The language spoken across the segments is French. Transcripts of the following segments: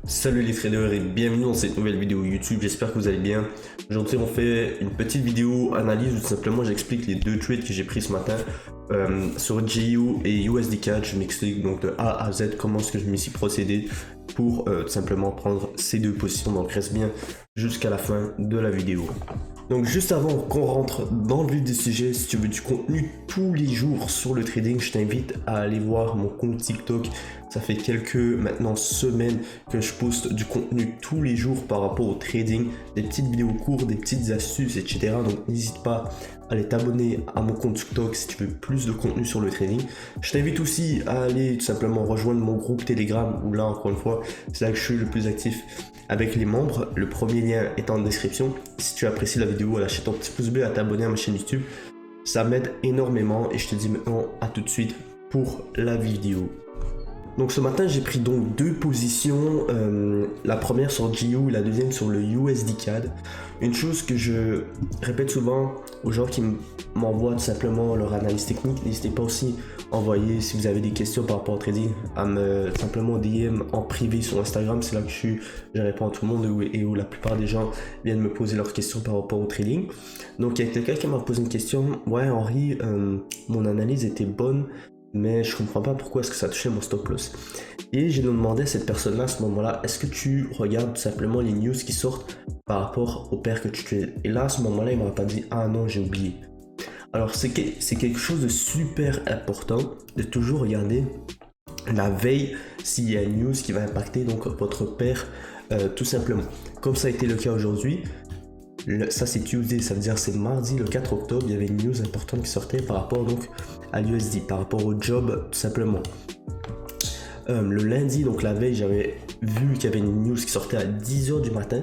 Salut les traders et bienvenue dans cette nouvelle vidéo YouTube, j'espère que vous allez bien. Aujourd'hui on fait une petite vidéo analyse où tout simplement j'explique les deux trades que j'ai pris ce matin sur GU et USD4. Je m'explique donc de A à Z comment est-ce que je me suis procédé pour tout simplement prendre ces deux positions, donc reste bien jusqu'à la fin de la vidéo. Donc juste avant qu'on rentre dans le vif du sujet, si tu veux du contenu tous les jours sur le trading, je t'invite à aller voir mon compte TikTok. Ça fait quelques maintenant semaines que je poste du contenu tous les jours par rapport au trading, des petites vidéos courtes, des petites astuces, etc. Donc n'hésite pas à aller t'abonner à mon compte TikTok si tu veux plus de contenu sur le trading. Je t'invite aussi à aller tout simplement rejoindre mon groupe Telegram où là encore une fois c'est là que je suis le plus actif avec les membres. Le premier lien est en description. Si tu apprécies la vidéo, à lâcher ton petit pouce bleu, à t'abonner à ma chaîne YouTube. Ça m'aide énormément et je te dis maintenant à tout de suite pour la vidéo. Donc ce matin j'ai pris donc deux positions, la première sur GU, la deuxième sur le USD CAD. Une chose que je répète souvent aux gens qui m'envoient tout simplement leur analyse technique, n'hésitez pas aussi à envoyer si vous avez des questions par rapport au trading, à me simplement DM en privé sur Instagram, c'est là que je réponds à tout le monde et où la plupart des gens viennent me poser leurs questions par rapport au trading. Donc il y a quelqu'un qui m'a posé une question, ouais Henri, mon analyse était bonne, mais je comprends pas pourquoi est-ce que ça touchait mon stop loss. Et j'ai demandé à cette personne-là à ce moment-là, est-ce que tu regardes tout simplement les news qui sortent par rapport aux paires que tu trades? Et là, à ce moment-là, il m'aurait pas dit, ah non, j'ai oublié. Alors, c'est quelque chose de super important de toujours regarder la veille s'il y a une news qui va impacter donc votre paire tout simplement. Comme ça a été le cas aujourd'hui. Ça c'est Tuesday, ça veut dire c'est mardi le 4 octobre, il y avait une news importante qui sortait par rapport donc à l'USD, par rapport au job tout simplement. Le lundi, donc la veille, j'avais vu qu'il y avait une news qui sortait à 10h du matin.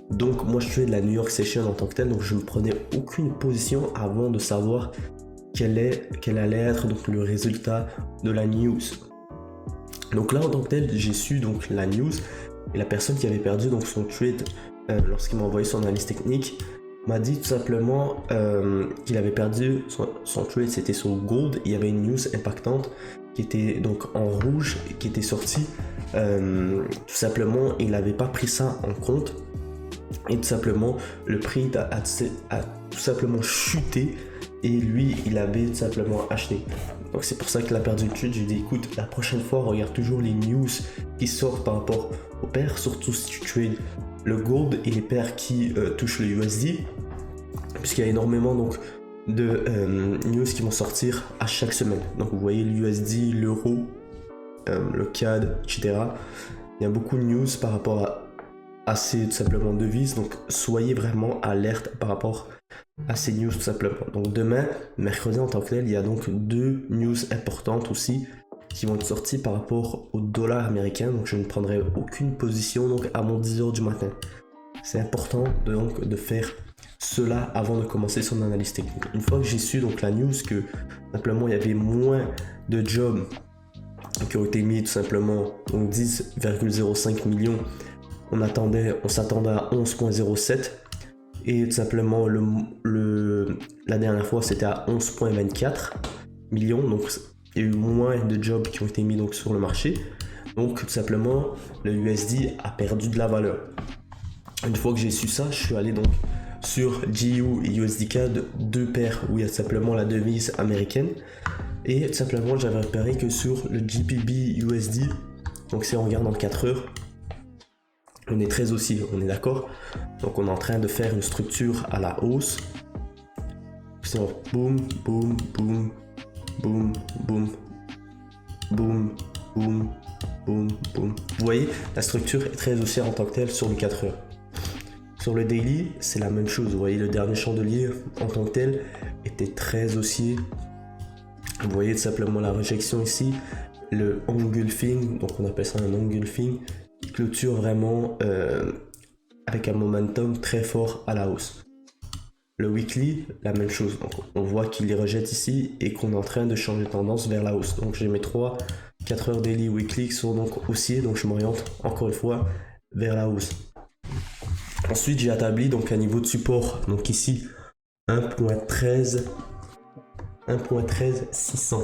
Donc moi je faisais de la New York Session en tant que tel, donc je ne prenais aucune position avant de savoir quel allait être donc le résultat de la news. Donc là en tant que tel, j'ai su donc la news et la personne qui avait perdu donc son trade lorsqu'il m'a envoyé son analyse technique, m'a dit tout simplement qu'il avait perdu son trade, c'était sur Gold. Il y avait une news impactante qui était donc en rouge, qui était sortie. Tout simplement, il n'avait pas pris ça en compte. Et tout simplement, le prix a tout simplement chuté. Et lui, il avait tout simplement acheté. Donc c'est pour ça qu'il a perdu le trade. Je lui ai dit, écoute, la prochaine fois, regarde toujours les news qui sortent par rapport aux paires, surtout si tu trades le gold et les paires qui touchent le USD, puisqu'il y a énormément donc de news qui vont sortir à chaque semaine. Donc vous voyez l'USD, l'euro, le CAD, etc. Il y a beaucoup de news par rapport à ces tout simplement devises, donc soyez vraiment alerte par rapport à ces news tout simplement. Donc demain, mercredi en tant que tel, il y a donc deux news importantes aussi qui vont être sortis par rapport au dollar américain, donc je ne prendrai aucune position donc à mon 10h du matin. C'est important donc de faire cela avant de commencer son analyse technique. Une fois que j'ai su donc la news que simplement il y avait moins de jobs qui ont été mis tout simplement, donc 10,05 millions, on s'attendait à 11,07 et tout simplement la dernière fois c'était à 11,24 millions, donc il y a eu moins de jobs qui ont été mis donc sur le marché, donc tout simplement le USD a perdu de la valeur. Une fois que j'ai su ça, je suis allé donc sur GU et USDCAD, deux paires où il y a tout simplement la devise américaine, et tout simplement j'avais repéré que sur le GPB USD, donc si on regarde en 4 heures, on est très haussier, on est d'accord. Donc on est en train de faire une structure à la hausse. Boum, boum, boum, boum, boum, boum, boum, boum, boum. Vous voyez, la structure est très haussière en tant que telle sur le 4 heures. Sur le daily, c'est la même chose. Vous voyez, le dernier chandelier en tant que tel était très haussier. Vous voyez tout simplement la rejection ici, le engulfing, donc on appelle ça un engulfing, qui clôture vraiment avec un momentum très fort à la hausse. Le weekly, la même chose. Donc on voit qu'il les rejette ici et qu'on est en train de changer de tendance vers la hausse. Donc j'ai mes 4 heures daily weekly qui sont donc haussiers, donc je m'oriente encore une fois vers la hausse. Ensuite j'ai établi donc un niveau de support, donc ici 1.13600.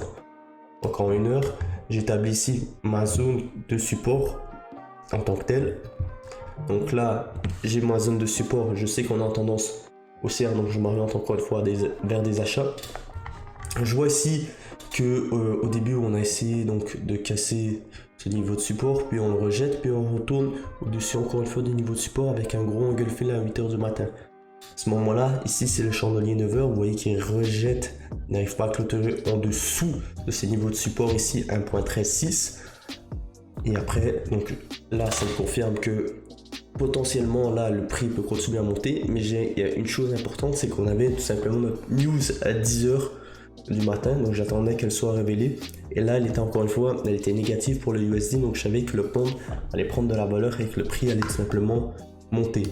Donc en une heure, j'établis ici ma zone de support en tant que tel. Donc là, j'ai ma zone de support, je sais qu'on est en tendance haussière, donc je m'oriente encore une fois vers des achats. Je vois ici que au début on a essayé donc de casser ce niveau de support, puis on le rejette, puis on retourne au-dessus encore une fois du niveau de support avec un gros engulfing à 8h du matin. À ce moment-là, ici c'est le chandelier 9h, vous voyez qu'il rejette, n'arrive pas à clôturer en dessous de ces niveaux de support ici, 1.136. Et après, donc là ça me confirme que potentiellement là le prix peut continuer à monter, mais il y a une chose importante, c'est qu'on avait tout simplement notre news à 10h du matin, donc j'attendais qu'elle soit révélée, et là elle était encore une fois, elle était négative pour le USD, donc je savais que le pound allait prendre de la valeur et que le prix allait tout simplement monter.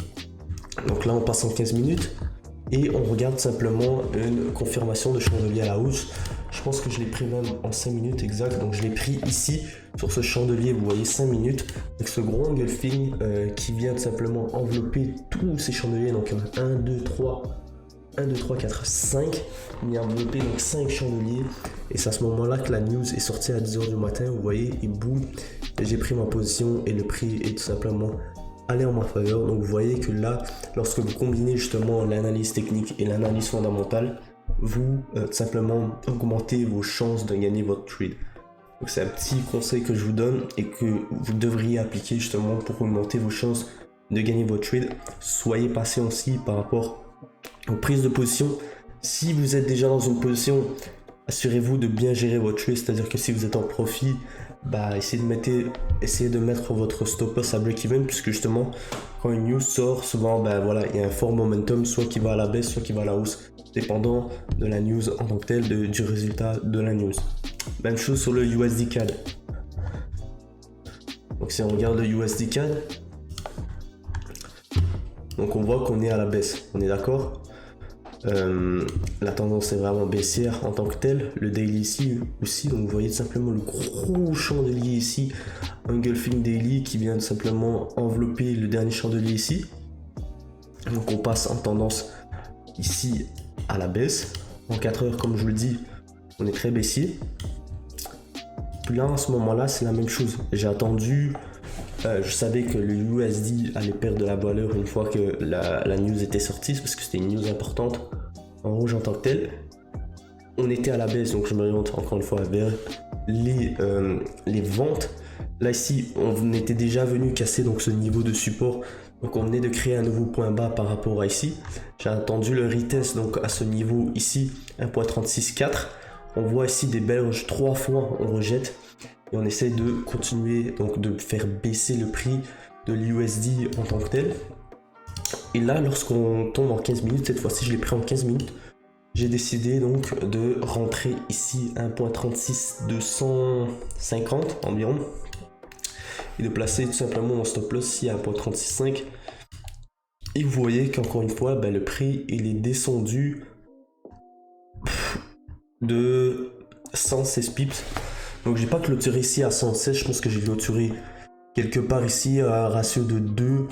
Donc là on passe en 15 minutes et on regarde simplement une confirmation de chandelier à la hausse. Je pense que je l'ai pris même en 5 minutes exact, donc je l'ai pris ici sur ce chandelier, vous voyez 5 minutes avec ce gros engulfing qui vient tout simplement envelopper tous ces chandeliers, donc 1, 2, 3, 4, 5, il a enveloppé donc 5 chandeliers, et c'est à ce moment là que la news est sortie à 10h du matin, vous voyez, et boum, j'ai pris ma position et le prix est tout simplement allé en ma faveur. Donc vous voyez que là, lorsque vous combinez justement l'analyse technique et l'analyse fondamentale, vous tout simplement augmentez vos chances de gagner votre trade. Donc c'est un petit conseil que je vous donne et que vous devriez appliquer justement pour augmenter vos chances de gagner votre trade. Soyez patient aussi par rapport aux prises de position. Si vous êtes déjà dans une position, assurez-vous de bien gérer votre trade, c'est-à-dire que si vous êtes en profit, essayez de mettre votre stop loss à break-even, puisque justement quand une news sort, souvent voilà, il y a un fort momentum, soit qui va à la baisse, soit qui va à la hausse, dépendant de la news en tant que telle, du résultat de la news. Même chose sur le USD CAD. Donc si on regarde le USD CAD, donc on voit qu'on est à la baisse, on est d'accord. La tendance est vraiment baissière en tant que telle. Le daily ici aussi, donc vous voyez simplement le gros chandelier ici, engulfing daily qui vient simplement envelopper le dernier chandelier ici. Donc on passe en tendance ici à la baisse. En 4 heures, comme je vous le dis, on est très baissier. Puis là, en ce moment-là, c'est la même chose. J'ai attendu. Je savais que le USD allait perdre de la valeur une fois que la news était sortie, parce que c'était une news importante en rouge en tant que telle. On était à la baisse, donc je m'oriente encore une fois vers les ventes. Là ici, on était déjà venu casser donc ce niveau de support, donc on venait de créer un nouveau point bas par rapport à ici. J'ai attendu le retest donc à ce niveau ici, 1.364. On voit ici des berges 3 fois, on rejette. Et on essaie de continuer, donc de faire baisser le prix de l'USD en tant que tel. Et là, lorsqu'on tombe en 15 minutes, cette fois-ci je l'ai pris en 15 minutes, j'ai décidé donc de rentrer ici 1.36250 environ. Et de placer tout simplement mon stop loss ici à 1.365. Et vous voyez qu'encore une fois, le prix il est descendu de 116 pips. Donc j'ai pas clôturé ici à 116, je pense que j'ai clôturé quelque part ici à un ratio de 2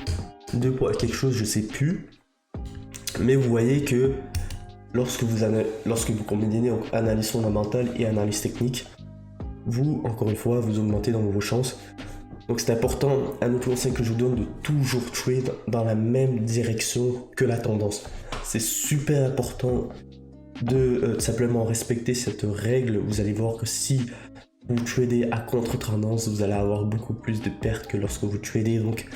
pour quelque chose, je sais plus. Mais vous voyez que lorsque vous combinez analyse fondamentale et analyse technique, vous, encore une fois, vous augmentez dans vos chances. Donc c'est important, un autre conseil que je vous donne, de toujours trade dans la même direction que la tendance. C'est super important de simplement respecter cette règle. Vous allez voir que si vous tradez à contre-tendance, vous allez avoir beaucoup plus de pertes que lorsque vous tradez donc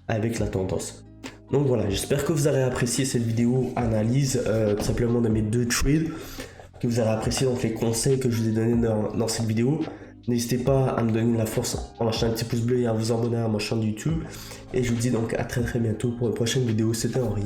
avec la tendance. Donc voilà, j'espère que vous aurez apprécié cette vidéo analyse tout simplement de mes 2 trades, que vous aurez apprécié donc les conseils que je vous ai donnés dans cette vidéo. N'hésitez pas à me donner de la force en lâchant un petit pouce bleu et à vous abonner à ma chaîne YouTube. Et je vous dis donc à très bientôt pour une prochaine vidéo. C'était Henri.